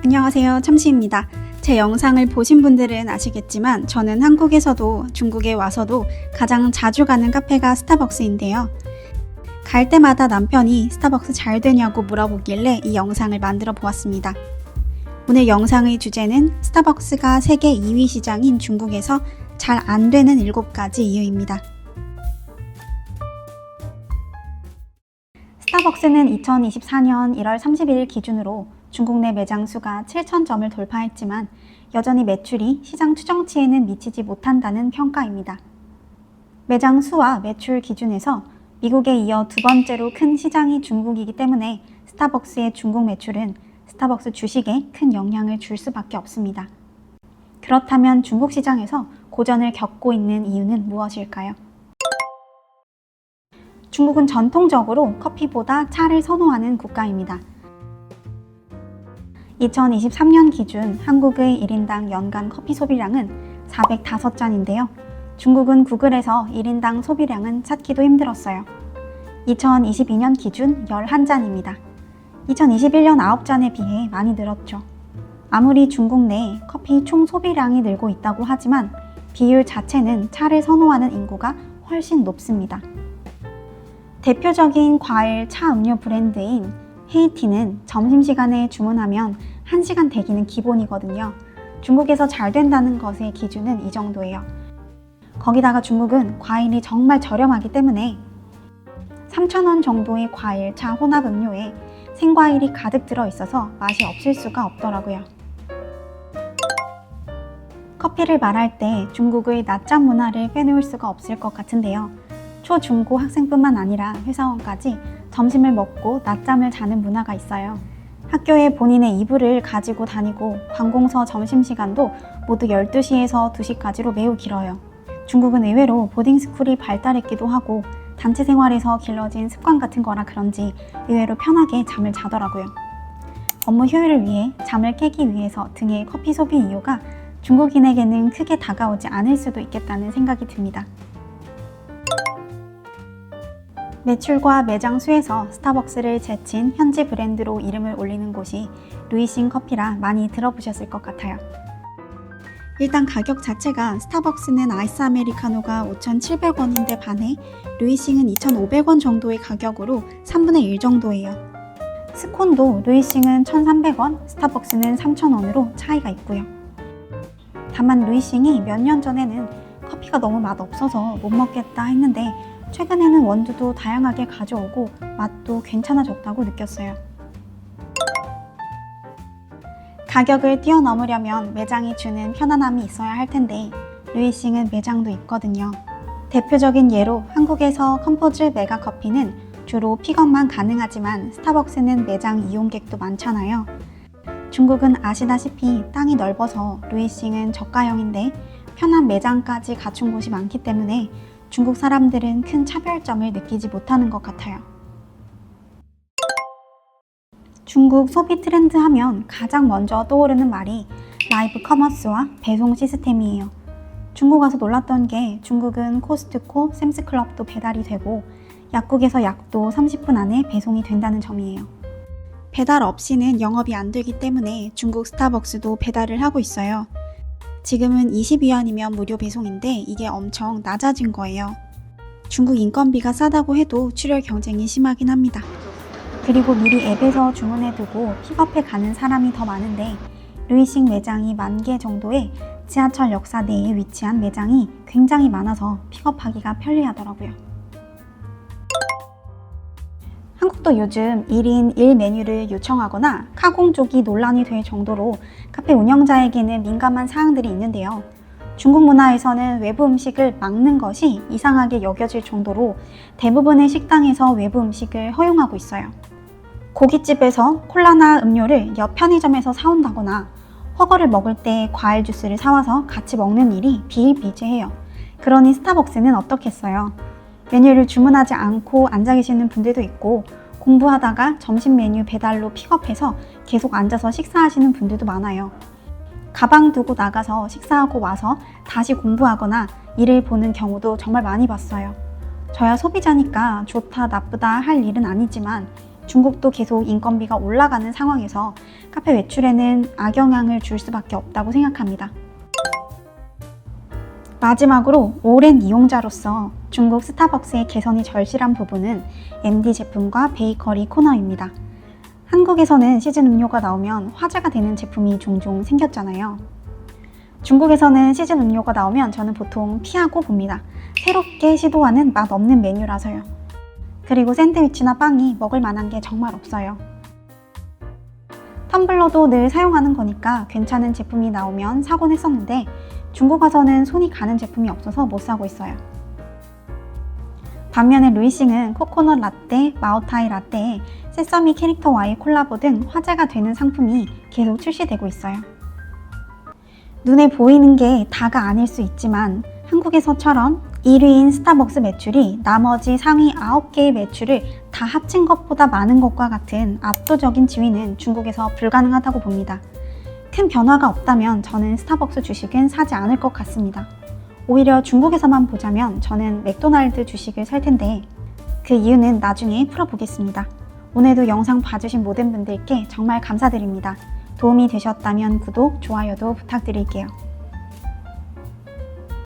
안녕하세요, 참치입니다. 제 영상을 보신 분들은 아시겠지만 저는 한국에서도 중국에 와서도 가장 자주 가는 카페가 스타벅스인데요. 갈 때마다 남편이 스타벅스 잘 되냐고 물어보길래 이 영상을 만들어 보았습니다. 오늘 영상의 주제는 스타벅스가 세계 2위 시장인 중국에서 잘 안 되는 7가지 이유입니다. 스타벅스는 2024년 1월 31일 기준으로 중국 내 매장 수가 7,000점을 돌파했지만 여전히 매출이 시장 추정치에는 미치지 못한다는 평가입니다. 매장 수와 매출 기준에서 미국에 이어 두 번째로 큰 시장이 중국이기 때문에 스타벅스의 중국 매출은 스타벅스 주식에 큰 영향을 줄 수밖에 없습니다. 그렇다면 중국 시장에서 고전을 겪고 있는 이유는 무엇일까요? 중국은 전통적으로 커피보다 차를 선호하는 국가입니다. 2023년 기준 한국의 1인당 연간 커피 소비량은 405잔인데요. 중국은 구글에서 1인당 소비량은 찾기도 힘들었어요. 2022년 기준 11잔입니다. 2021년 9잔에 비해 많이 늘었죠. 아무리 중국 내 커피 총 소비량이 늘고 있다고 하지만 비율 자체는 차를 선호하는 인구가 훨씬 높습니다. 대표적인 과일 차 음료 브랜드인 헤이티는 점심시간에 주문하면 1시간 대기는 기본이거든요. 중국에서 잘 된다는 것의 기준은 이 정도예요. 거기다가 중국은 과일이 정말 저렴하기 때문에 3,000원 정도의 과일 차 혼합 음료에 생과일이 가득 들어있어서 맛이 없을 수가 없더라고요. 커피를 말할 때 중국의 낮잠 문화를 빼놓을 수가 없을 것 같은데요. 초, 중, 고 학생뿐만 아니라 회사원까지 점심을 먹고 낮잠을 자는 문화가 있어요. 학교에 본인의 이불을 가지고 다니고 관공서 점심시간도 모두 12시에서 2시까지로 매우 길어요. 중국은 의외로 보딩스쿨이 발달했기도 하고 단체 생활에서 길러진 습관 같은 거라 그런지 의외로 편하게 잠을 자더라고요. 업무 효율을 위해 잠을 깨기 위해서 등의 커피 소비 이유가 중국인에게는 크게 다가오지 않을 수도 있겠다는 생각이 듭니다. 매출과 매장 수에서 스타벅스를 제친 현지 브랜드로 이름을 올리는 곳이 루이싱 커피라 많이 들어보셨을 것 같아요. 일단 가격 자체가 스타벅스는 아이스 아메리카노가 5,700원인데 반해 루이싱은 2,500원 정도의 가격으로 3분의 1 정도예요. 스콘도 루이싱은 1,300원, 스타벅스는 3,000원으로 차이가 있고요. 다만 루이싱이 몇 년 전에는 커피가 너무 맛없어서 못 먹겠다 했는데 최근에는 원두도 다양하게 가져오고 맛도 괜찮아졌다고 느꼈어요. 가격을 뛰어넘으려면 매장이 주는 편안함이 있어야 할 텐데 루이싱은 매장도 있거든요. 대표적인 예로 한국에서 컴포즈 메가커피는 주로 픽업만 가능하지만 스타벅스는 매장 이용객도 많잖아요. 중국은 아시다시피 땅이 넓어서 루이싱은 저가형인데 편한 매장까지 갖춘 곳이 많기 때문에 중국 사람들은 큰 차별점을 느끼지 못하는 것 같아요. 중국 소비 트렌드 하면 가장 먼저 떠오르는 말이 라이브 커머스와 배송 시스템이에요. 중국 와서 놀랐던 게 중국은 코스트코, 샘스클럽도 배달이 되고 약국에서 약도 30분 안에 배송이 된다는 점이에요. 배달 없이는 영업이 안 되기 때문에 중국 스타벅스도 배달을 하고 있어요. 지금은 20위안이면 무료 배송인데 이게 엄청 낮아진 거예요. 중국 인건비가 싸다고 해도 출혈 경쟁이 심하긴 합니다. 그리고 미리 앱에서 주문해두고 픽업해 가는 사람이 더 많은데 루이싱 매장이 10,000개 정도의 지하철 역사 내에 위치한 매장이 굉장히 많아서 픽업하기가 편리하더라고요. 한국도 요즘 1인 1메뉴를 요청하거나 카공족이 논란이 될 정도로 카페 운영자에게는 민감한 사항들이 있는데요. 중국 문화에서는 외부 음식을 막는 것이 이상하게 여겨질 정도로 대부분의 식당에서 외부 음식을 허용하고 있어요. 고깃집에서 콜라나 음료를 옆 편의점에서 사온다거나 허거를 먹을 때 과일 주스를 사와서 같이 먹는 일이 비일비재해요. 그러니 스타벅스는 어떻겠어요? 메뉴를 주문하지 않고 앉아 계시는 분들도 있고 공부하다가 점심 메뉴 배달로 픽업해서 계속 앉아서 식사하시는 분들도 많아요. 가방 두고 나가서 식사하고 와서 다시 공부하거나 일을 보는 경우도 정말 많이 봤어요. 저야 소비자니까 좋다 나쁘다 할 일은 아니지만 중국도 계속 인건비가 올라가는 상황에서 카페 외출에는 악영향을 줄 수밖에 없다고 생각합니다. 마지막으로 오랜 이용자로서 중국 스타벅스의 개선이 절실한 부분은 MD 제품과 베이커리 코너입니다. 한국에서는 시즌 음료가 나오면 화제가 되는 제품이 종종 생겼잖아요. 중국에서는 시즌 음료가 나오면 저는 보통 피하고 봅니다. 새롭게 시도하는 맛없는 메뉴라서요. 그리고 샌드위치나 빵이 먹을 만한 게 정말 없어요. 텀블러도 늘 사용하는 거니까 괜찮은 제품이 나오면 사곤 했었는데 중국 와서는 손이 가는 제품이 없어서 못 사고 있어요. 반면에 루이싱은 코코넛 라떼, 마오타이 라떼에 세서미 캐릭터와의 콜라보 등 화제가 되는 상품이 계속 출시되고 있어요. 눈에 보이는 게 다가 아닐 수 있지만 한국에서처럼 1위인 스타벅스 매출이 나머지 상위 9개의 매출을 다 합친 것보다 많은 것과 같은 압도적인 지위는 중국에서 불가능하다고 봅니다. 큰 변화가 없다면 저는 스타벅스 주식은 사지 않을 것 같습니다. 오히려 중국에서만 보자면 저는 맥도날드 주식을 살 텐데 그 이유는 나중에 풀어보겠습니다. 오늘도 영상 봐주신 모든 분들께 정말 감사드립니다. 도움이 되셨다면 구독, 좋아요도 부탁드릴게요.